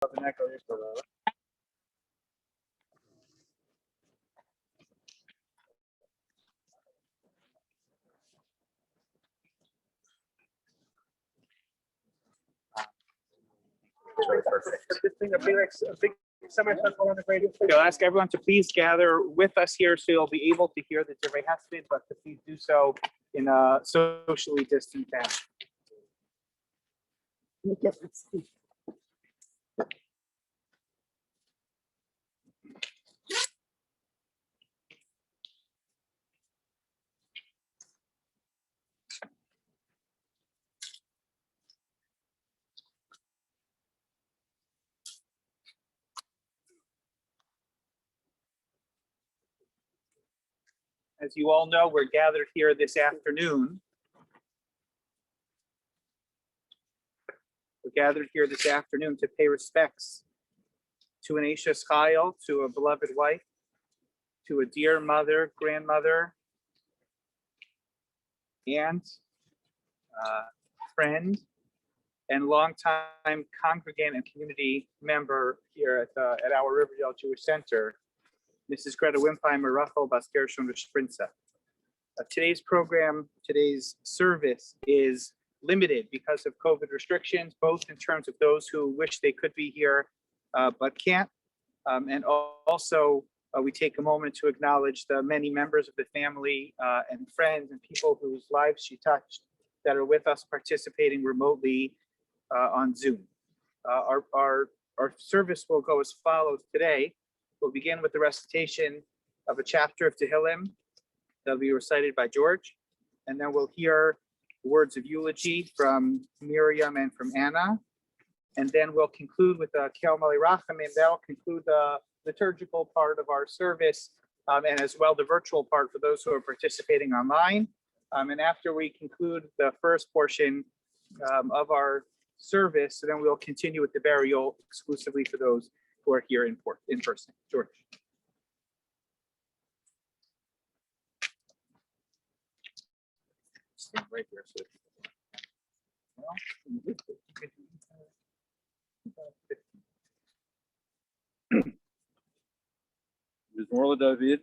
I'll ask everyone to please gather with us here so you'll be able to hear the Divrei Hesped, but to please do so in a socially distant manner. As you all know, we're gathered here this afternoon. We're gathered here this afternoon to pay respects to an Ashes Chayil, to a beloved wife, to a dear mother, grandmother, aunt, friend, and longtime congregant and community member here at our Riverdale Jewish Center, Mrs. Greta Wimpfheimer, Rachel Baskershon Sprinza. Today's program, today's service is limited because of COVID restrictions, both in terms of those who wish they could be here but can't. And also, we take a moment to acknowledge the many members of the family and friends and people whose lives she touched that are with us participating remotely on Zoom. Our service will go as follows today. We'll begin with the recitation of a chapter of Tehillim that'll be recited by George, and then we'll hear words of eulogy from Miriam and from Anna, and then we'll conclude with a Kel Mali Rachamim, and that'll conclude the liturgical part of our service, and as well the virtual part for those who are participating online. And after we conclude the first portion of our service, then we'll continue with the burial exclusively for those who are here in person. George. Stand right here. Mizmor David,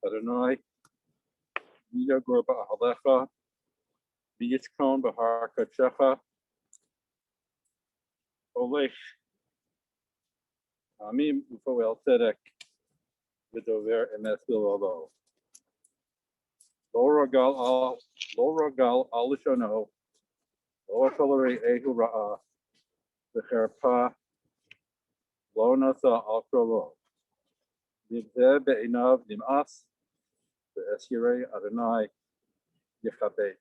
Adonai, Vida Gorba Alecha, V'yitzkon B'har Kadshecha, Olech, Amim Ufoel Tzedek, V'dover Emes Bilolo. Lo Ragal Al Lishono, Lo Achalari Ehu Ra'a, V'cherpa, Lo Nasa Al Krovo. Nivzeh Be'inav Nim'as, Ve'esyirei Adonai Yechabed.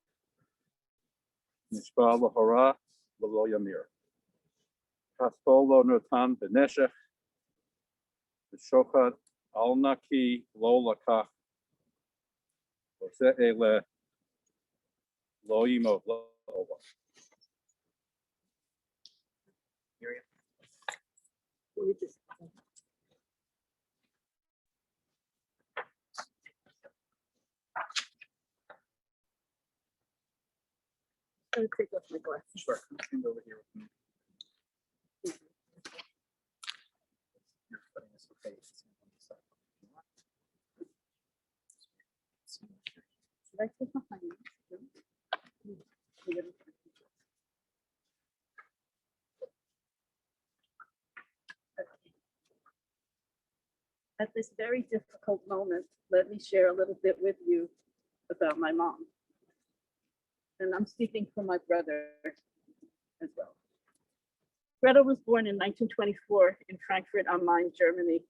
Nishba L'hora V'lo Yamir. Haspol Lo Notan B'neshech, V'shochat Al Naki Lo Lakach, V'se Ele Lo Yimov Lo Ova. Miriam. I'm going to take off my glasses. Sure. Stand over here with me. You're putting this okay. Should I take off my glasses? At this very difficult moment, let me share a little bit with you about my mom. And I'm speaking for my brother as well. Greta was born in 1924 in Frankfurt am Main, Germany,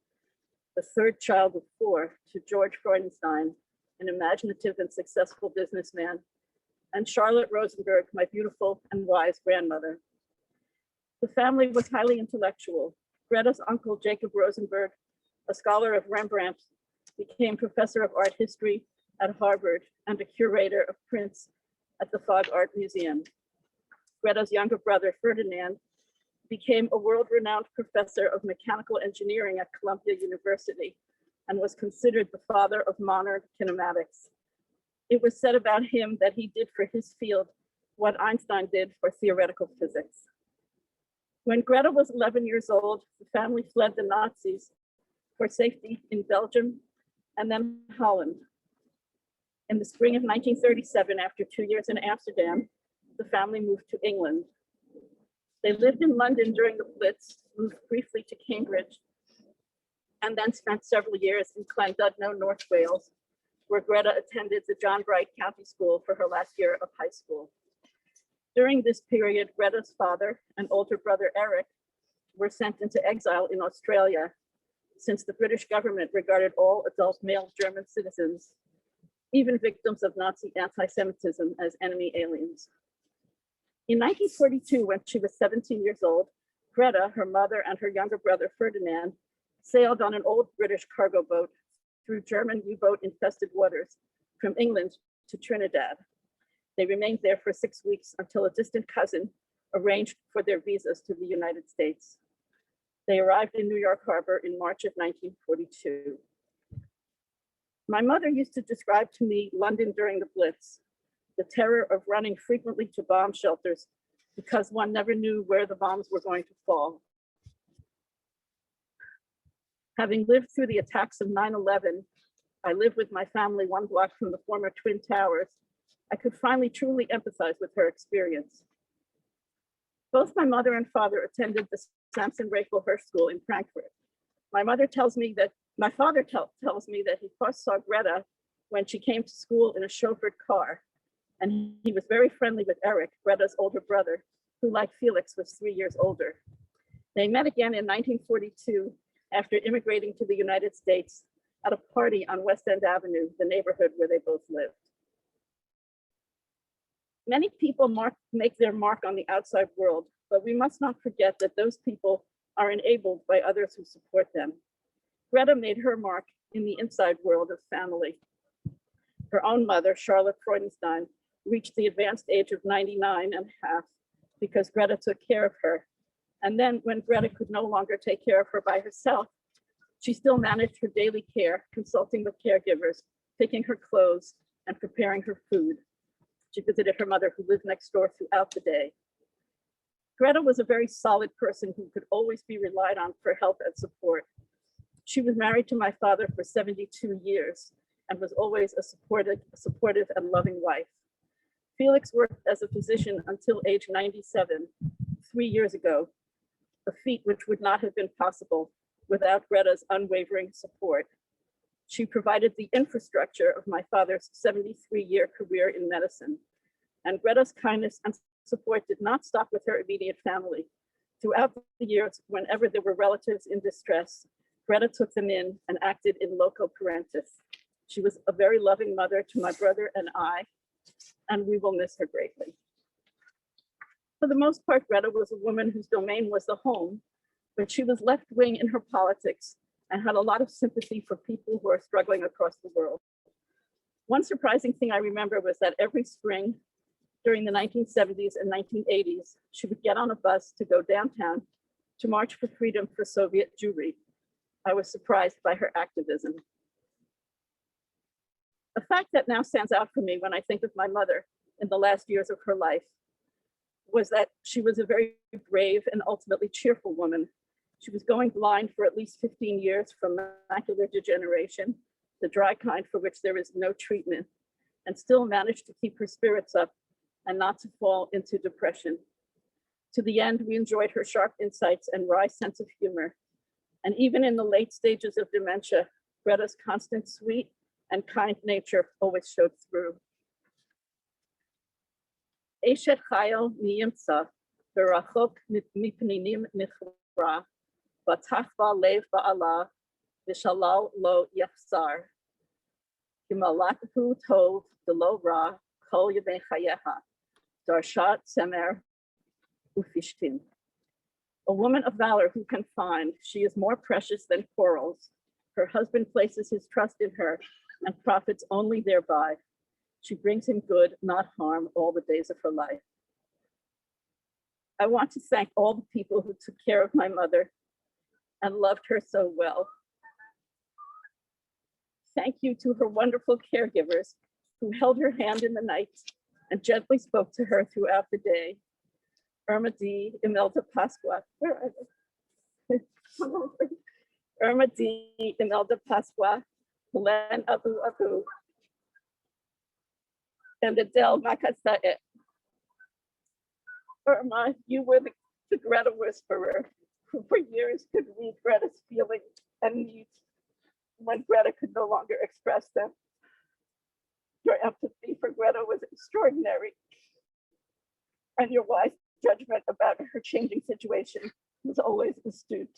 the third child of four to George Freudenstein, an imaginative and successful businessman, and Charlotte Rosenberg, my beautiful and wise grandmother. The family was highly intellectual. Greta's uncle, Jacob Rosenberg, a scholar of Rembrandt, became professor of art history at Harvard and a curator of prints at the Fogg Art Museum. Greta's younger brother, Ferdinand, became a world-renowned professor of mechanical engineering at Columbia University and was considered the father of modern kinematics. It was said about him that he did for his field what Einstein did for theoretical physics. When Greta was 11 years old, the family fled the Nazis for safety in Belgium and then Holland. In the spring of 1937, after 2 years in Amsterdam, the family moved to England. They lived in London during the Blitz, moved briefly to Cambridge, and then spent several years in Llandudno, North Wales, where Greta attended the John Bright County School for her last year of high school. During this period, Greta's father and older brother Eric were sent into exile in Australia, since the British government regarded all adult male German citizens, even victims of Nazi anti-Semitism, as enemy aliens. In 1942, when she was 17 years old, Greta, her mother, and her younger brother Ferdinand sailed on an old British cargo boat through German U-boat infested waters from England to Trinidad. They remained there for 6 weeks until a distant cousin arranged for their visas to the United States. They arrived in New York Harbor in March of 1942. My mother used to describe to me London during the Blitz, the terror of running frequently to bomb shelters because one never knew where the bombs were going to fall. Having lived through the attacks of 9/11, I lived with my family 1 block from the former Twin Towers. I could finally truly empathize with her experience. Both my mother and father attended the Samson Rachel Hirsch School in Frankfurt. My father tells me that he first saw Greta when she came to school in a chauffeured car, and he was very friendly with Eric, Greta's older brother, who, like Felix, was 3 years older. They met again in 1942 after immigrating to the United States at a party on West End Avenue, the neighborhood where they both lived. Many people make their mark on the outside world, but we must not forget that those people are enabled by others who support them. Greta made her mark in the inside world of family. Her own mother, Charlotte Freudenstein, reached the advanced age of 99 and a half because Greta took care of her. And then when Greta could no longer take care of her by herself, she still managed her daily care, consulting with caregivers, picking her clothes, and preparing her food. She visited her mother, who lived next door, throughout the day. Greta was a very solid person who could always be relied on for help and support. She was married to my father for 72 years and was always a supportive and loving wife. Felix worked as a physician until age 97, 3 years ago, a feat which would not have been possible without Greta's unwavering support. She provided the infrastructure of my father's 73-year career in medicine, and Greta's kindness and support did not stop with her immediate family. Throughout the years, whenever there were relatives in distress, Greta took them in and acted in loco parentis. She was a very loving mother to my brother and I, and we will miss her greatly. For the most part, Greta was a woman whose domain was the home, but she was left-wing in her politics and had a lot of sympathy for people who are struggling across the world. One surprising thing I remember was that every spring during the 1970s and 1980s, she would get on a bus to go downtown to march for freedom for Soviet Jewry. I was surprised by her activism. A fact that now stands out for me when I think of my mother in the last years of her life was that she was a very brave and ultimately cheerful woman. She was going blind for at least 15 years from macular degeneration, the dry kind for which there is no treatment, and still managed to keep her spirits up and not to fall into depression. To the end, we enjoyed her sharp insights and wry sense of humor. And even in the late stages of dementia, Greta's constant sweet and kind nature always showed through. Eshet chayil miyimtza, berachok mipninim nichra, batach ba lev ba'ala, vishalal lo yachzar. Kimalatahu tov delo ra, kol yemei chayeha, darshat semer ufishtin. A woman of valor who can find, she is more precious than corals. Her husband places his trust in her and profits only thereby. She brings him good, not harm, all the days of her life. I want to thank all the people who took care of my mother and loved her so well. Thank you to her wonderful caregivers who held her hand in the night and gently spoke to her throughout the day. Irma D. Imelda Pasqua. Where are they? Come over. Irma D. Imelda Pasqua, Helen Abu Abu, and Adele Makasae. Irma, you were the Greta whisperer who for years could read Greta's feelings and needs when Greta could no longer express them. Your empathy for Greta was extraordinary, and your wise judgment about her changing situation was always astute.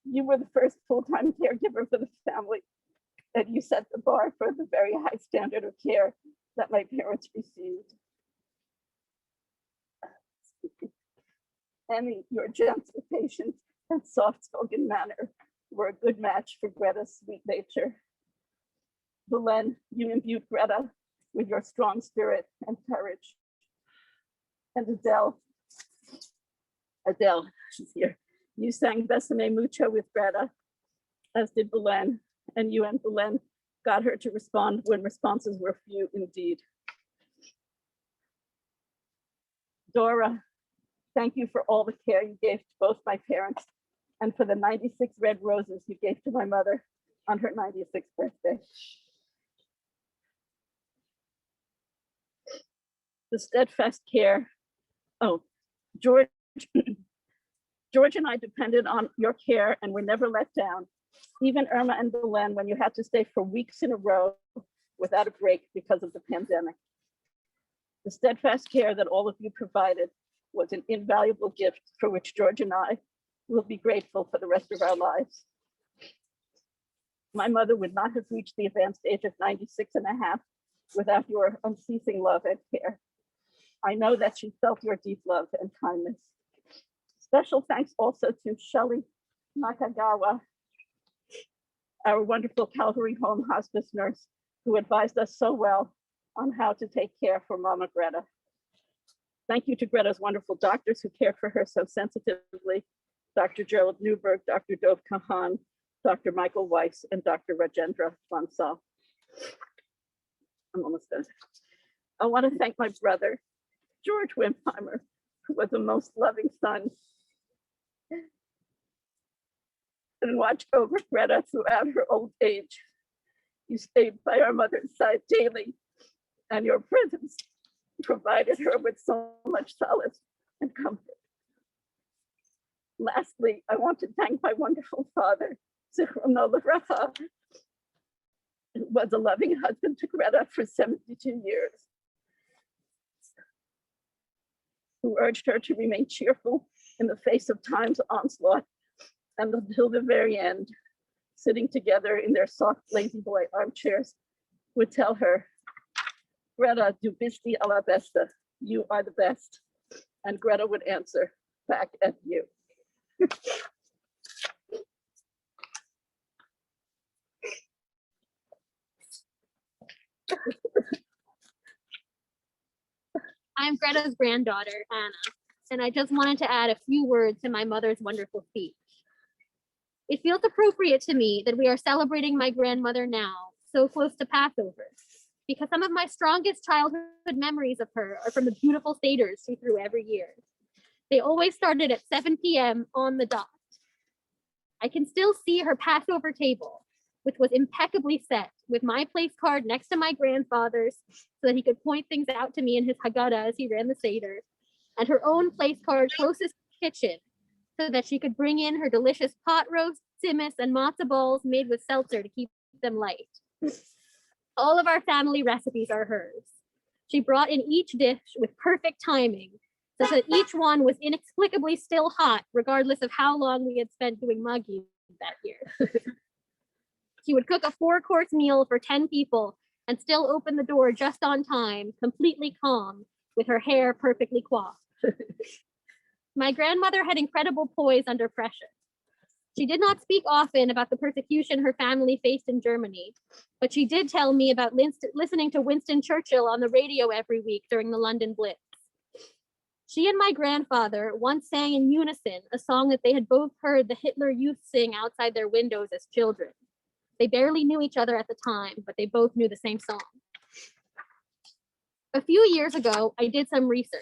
You were the first full-time caregiver for the family, and you set the bar for the very high standard of care that my parents received. Annie, your gentle patience and soft-spoken manner were a good match for Greta's sweet nature. Belen, you imbued Greta with your strong spirit and courage. And Adele, she's here. You sang Besame Mucho with Greta, as did Belen, and you and Belen got her to respond when responses were few indeed. Dora, thank you for all the care you gave to both my parents and for the 96 red roses you gave to my mother on her 96th birthday. The steadfast care. Oh, George, George and I depended on your care and were never let down. Even Irma and Belen, when you had to stay for weeks in a row without a break because of the pandemic. The steadfast care that all of you provided was an invaluable gift for which George and I will be grateful for the rest of our lives. My mother would not have reached the advanced age of 96 and a half without your unceasing love and care. I know that she felt your deep love and kindness. Special thanks also to Shelley Nakagawa, our wonderful Calvary Home hospice nurse, who advised us so well on how to take care for Mama Greta. Thank you to Greta's wonderful doctors who cared for her so sensitively, Dr. Gerald Newberg, Dr. Dov Kahan, Dr. Michael Weiss, and Dr. Rajendra Bansal. I'm almost done. I want to thank my brother, George Wimpfheimer, who was the most loving son and watched over Greta throughout her old age. You stayed by our mother's side daily, and your presence provided her with so much solace and comfort. Lastly, I want to thank my wonderful father, Zichrono Livracha, who was a loving husband to Greta for 72 years, who urged her to remain cheerful in the face of time's onslaught, and until the very end, sitting together in their soft, lazy boy armchairs, would tell her, Greta, du bist die allerbeste, you are the best. And Greta would answer back at you. I'm Greta's granddaughter, Anna, and I just wanted to add a few words to my mother's wonderful speech. It feels appropriate to me that we are celebrating my grandmother now, so close to Passover, because some of my strongest childhood memories of her are from the beautiful seders she threw every year. They always started at 7 p.m. on the dot. I can still see her Passover table, which was impeccably set with my place card next to my grandfather's so that he could point things out to me in his Haggadah as he ran the Seder, and her own place card closest to the kitchen so that she could bring in her delicious pot roast, tzimmus, and matzah balls made with seltzer to keep them light. All of our family recipes are hers. She brought in each dish with perfect timing so that each one was inexplicably still hot, regardless of how long we had spent doing muggy that year. She would cook a 4-course meal for 10 people and still open the door just on time, completely calm, with her hair perfectly coiffed. My grandmother had incredible poise under pressure. She did not speak often about the persecution her family faced in Germany, but she did tell me about listening to Winston Churchill on the radio every week during the London Blitz. She and my grandfather once sang in unison a song that they had both heard the Hitler Youth sing outside their windows as children. They barely knew each other at the time, but they both knew the same song. A few years ago, I did some research.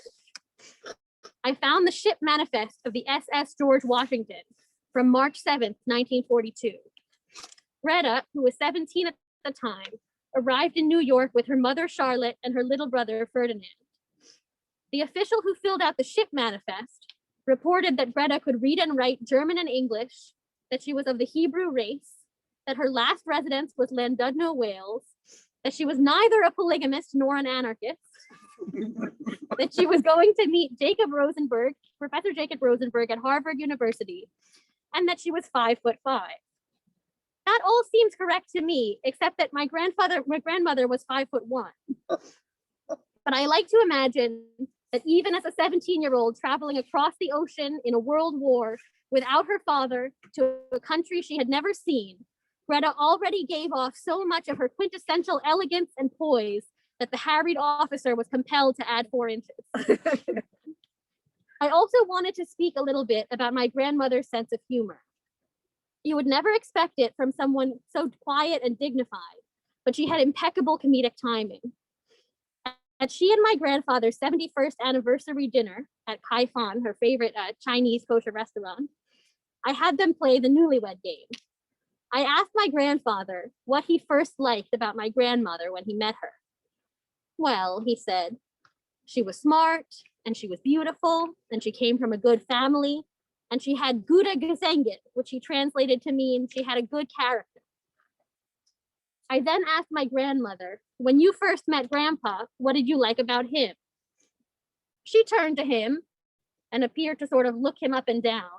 I found the ship manifest of the SS George Washington from March 7th, 1942. Greta, who was 17 at the time, arrived in New York with her mother Charlotte and her little brother Ferdinand. The official who filled out the ship manifest reported that Greta could read and write German and English, that she was of the Hebrew race, that her last residence was Llandudno, Wales, that she was neither a polygamist nor an anarchist, that she was going to meet Professor Jacob Rosenberg at Harvard University, and that she was 5'5". That all seems correct to me, except that my grandmother was 5'1". But I like to imagine that even as a 17-year-old traveling across the ocean in a world war without her father to a country she had never seen, Greta already gave off so much of her quintessential elegance and poise that the harried officer was compelled to add 4 inches. I also wanted to speak a little bit about my grandmother's sense of humor. You would never expect it from someone so quiet and dignified, but she had impeccable comedic timing. At she and my grandfather's 71st anniversary dinner at Kai Fan, her favorite Chinese kosher restaurant, I had them play the newlywed game. I asked my grandfather what he first liked about my grandmother when he met her. Well, he said, she was smart, and she was beautiful, and she came from a good family, and she had gute Gesenget, which he translated to mean she had a good character. I then asked my grandmother, when you first met Grandpa, what did you like about him? She turned to him and appeared to sort of look him up and down.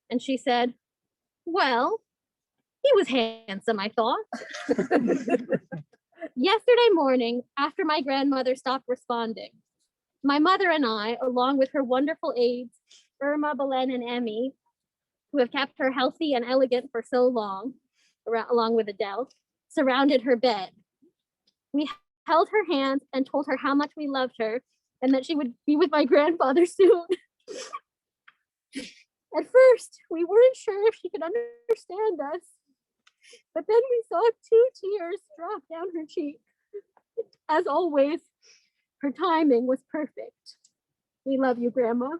And she said, well, he was handsome, I thought. Yesterday morning, after my grandmother stopped responding, my mother and I, along with her wonderful aides, Irma, Belen, and Emmy, who have kept her healthy and elegant for so long, along with Adele, surrounded her bed. We held her hand and told her how much we loved her and that she would be with my grandfather soon. At first, we weren't sure if she could understand us, but then we saw 2 tears drop down her cheek. As always, her timing was perfect. We love you, Grandma.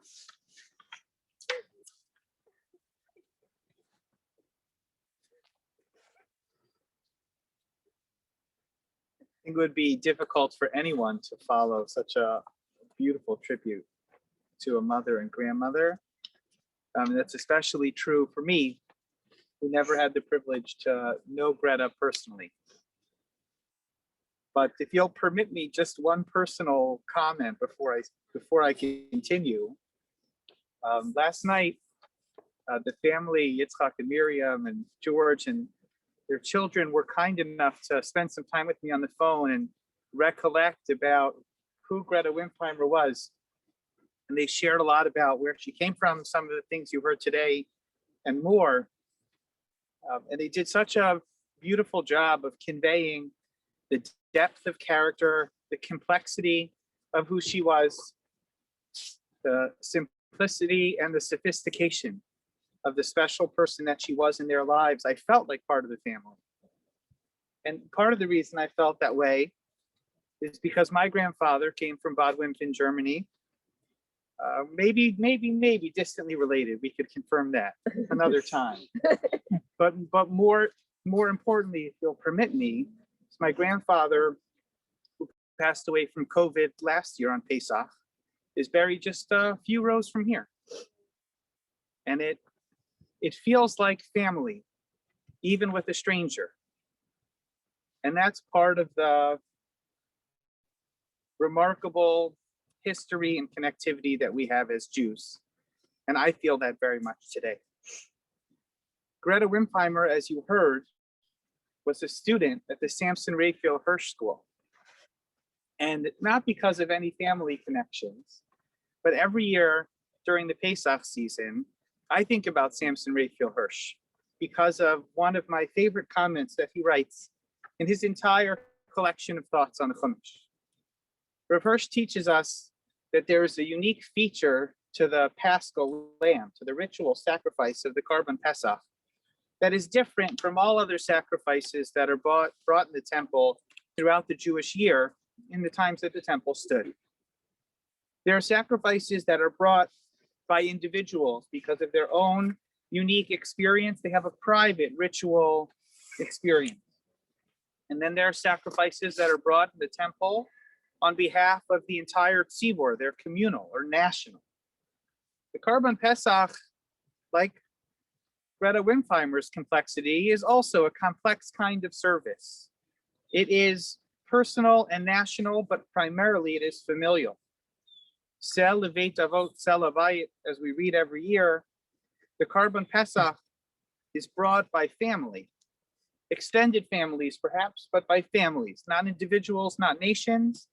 I think it would be difficult for anyone to follow such a beautiful tribute to a mother and grandmother. That's especially true for me, who never had the privilege to know Greta personally. But if you'll permit me just one personal comment before I continue. Last night, the family, Yitzchak and Miriam and George and their children were kind enough to spend some time with me on the phone and recollect about who Greta Wimpfheimer was. And they shared a lot about where she came from, some of the things you heard today, and more. And they did such a beautiful job of conveying the depth of character, the complexity of who she was, the simplicity and the sophistication of the special person that she was in their lives. I felt like part of the family. And part of the reason I felt that way is because my grandfather came from Bad Wimpf in Germany. Maybe distantly related. We could confirm that another time. But more importantly, if you'll permit me, my grandfather, who passed away from COVID last year on Pesach, is buried just a few rows from here. And it feels like family, even with a stranger. And that's part of the remarkable history and connectivity that we have as Jews. And I feel that very much today. Greta Wimpfheimer, as you heard, was a student at the Samson Raphael Hirsch School. And not because of any family connections, but every year during the Pesach season, I think about Samson Raphael Hirsch because of one of my favorite comments that he writes in his entire collection of thoughts on the Chumash. Rav Hirsch teaches us that there is a unique feature to the Paschal lamb, to the ritual sacrifice of the Karban Pesach, that is different from all other sacrifices that are brought in the temple throughout the Jewish year in the times that the temple stood. There are sacrifices that are brought by individuals because of their own unique experience. They have a private ritual experience. And then there are sacrifices that are brought in the temple on behalf of the entire tzibur. They're communal or national. The Karban Pesach, like Greta Wimpfheimer's complexity, is also a complex kind of service. It is personal and national, but primarily it is familial. Sel Leveit Avot Sel Avayit, as we read every year, the Karban Pesach is brought by family, extended families perhaps, but by families, not individuals, not nations,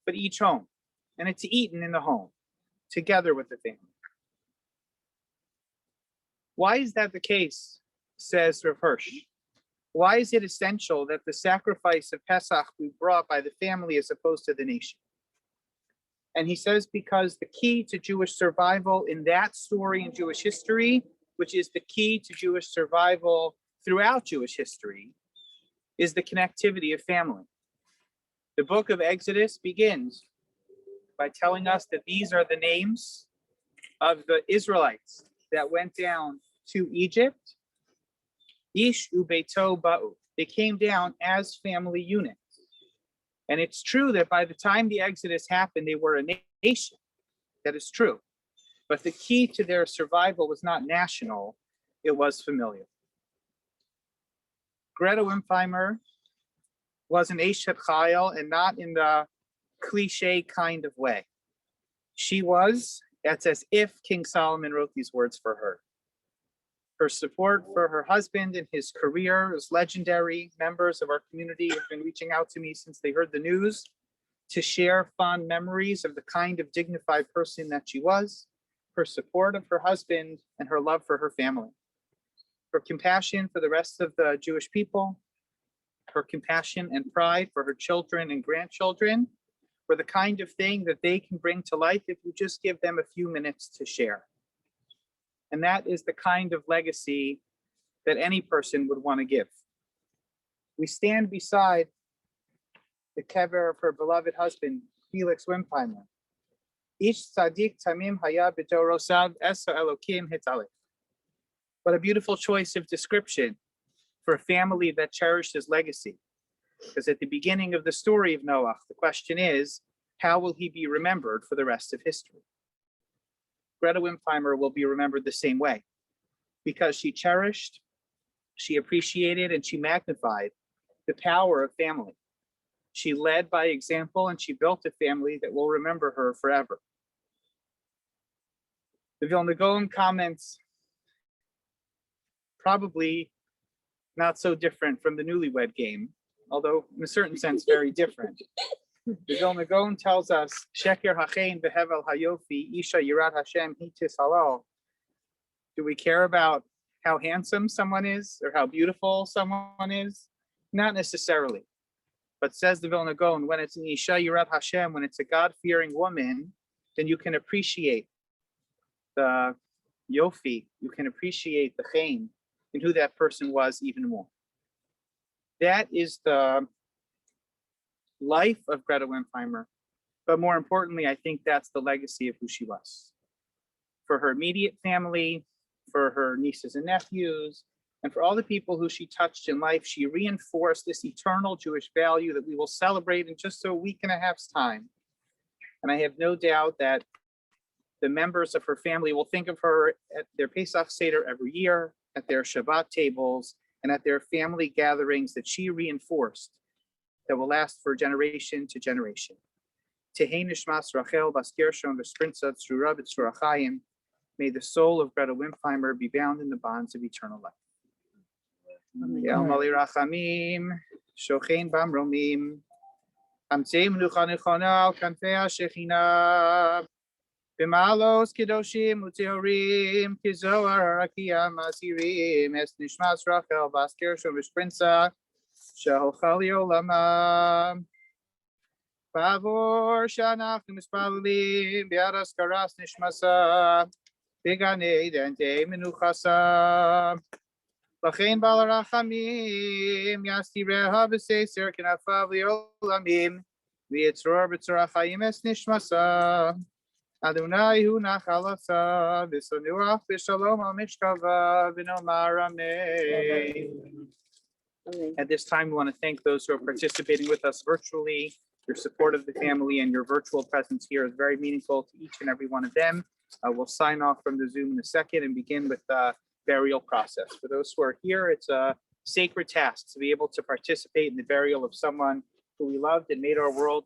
but each home. And it's eaten in the home, together with the family. Why is that the case, says Rav Hirsch? Why is it essential that the sacrifice of Pesach be brought by the family as opposed to the nation? And he says because the key to Jewish survival in that story in Jewish history, which is the key to Jewish survival throughout Jewish history, is the connectivity of family. The book of Exodus begins by telling us that these are the names of the Israelites that went down to Egypt. Ish ubeito ba'u. They came down as family units. And it's true that by the time the Exodus happened, they were a nation. That is true. But the key to their survival was not national, it was familial. Greta Wimpfheimer was an Eshet Chayil, and not in the cliche kind of way. She was, it's as if King Solomon wrote these words for her. Her support for her husband and his career is legendary. Members of our community have been reaching out to me since they heard the news to share fond memories of the kind of dignified person that she was, her support of her husband, and her love for her family. Her compassion for the rest of the Jewish people, her compassion and pride for her children and grandchildren were the kind of thing that they can bring to life if you just give them a few minutes to share. And that is the kind of legacy that any person would want to give. We stand beside the kever of her beloved husband, Felix Wimpfheimer. Ish tzaddik tamim haya b'dorosav esa elokim hitalef. What a beautiful choice of description for a family that cherished his legacy. Because at the beginning of the story of Noah, the question is, how will he be remembered for the rest of history? Greta Wimpfheimer will be remembered the same way, because she cherished, she appreciated, and she magnified the power of family. She led by example, and she built a family that will remember her forever. The Vilna Gaon comments, probably not so different from the newlywed game, although in a certain sense very different. The Vilna Gaon tells us, Sheker hachein behevel hayofi isha yirat Hashem hitis halal. Do we care about how handsome someone is or how beautiful someone is? Not necessarily. But says the Vilna Gaon, when it's an isha yirat Hashem, when it's a God-fearing woman, then you can appreciate the yofi, you can appreciate the chen in who that person was even more. That is the life of Greta Wimpfheimer, but more importantly, I think that's the legacy of who she was. For her immediate family, for her nieces and nephews, and for all the people who she touched in life, she reinforced this eternal Jewish value that we will celebrate in just a week and a half's time. And I have no doubt that the members of her family will think of her at their Pesach Seder every year, at their Shabbat tables, and at their family gatherings that she reinforced that will last for generation to generation. Tehei nishmas Rachel bas Gershon v'Sprinza tzrura b'tzrura chayim. May the soul of Greta Wimpfheimer be bound in the bonds of eternal life. El Mali Rachamim, Shochein Bamromim, Amtzei Menucha Nechona al Kanfei HaShechina, B'malos Kedoshim Uteorim, Kizohar Rakia Masirim, Es Nishmas Rachel bas Gershon v'Sprinza, Sheholcha Liolama. Favor Shanach Mispalalim, Biaras Karas Nishmasa, Bigane Dente Menuchasa. Lachein Balarachamim, Yastireha B'Seser Kenafav Liolamim, V'Yitzror B'Tzorah Chayim Es Nishmasa, Adonai hu nachalasa, v'sanuach v'shalom al mishkava, v'nomar amen. Amen. At this time, we want to thank those who are participating with us virtually. Your support of the family and your virtual presence here is very meaningful to each and every one of them. We'll sign off from the Zoom in a second and begin with the burial process. For those who are here, it's a sacred task to be able to participate in the burial of someone who we loved and made our world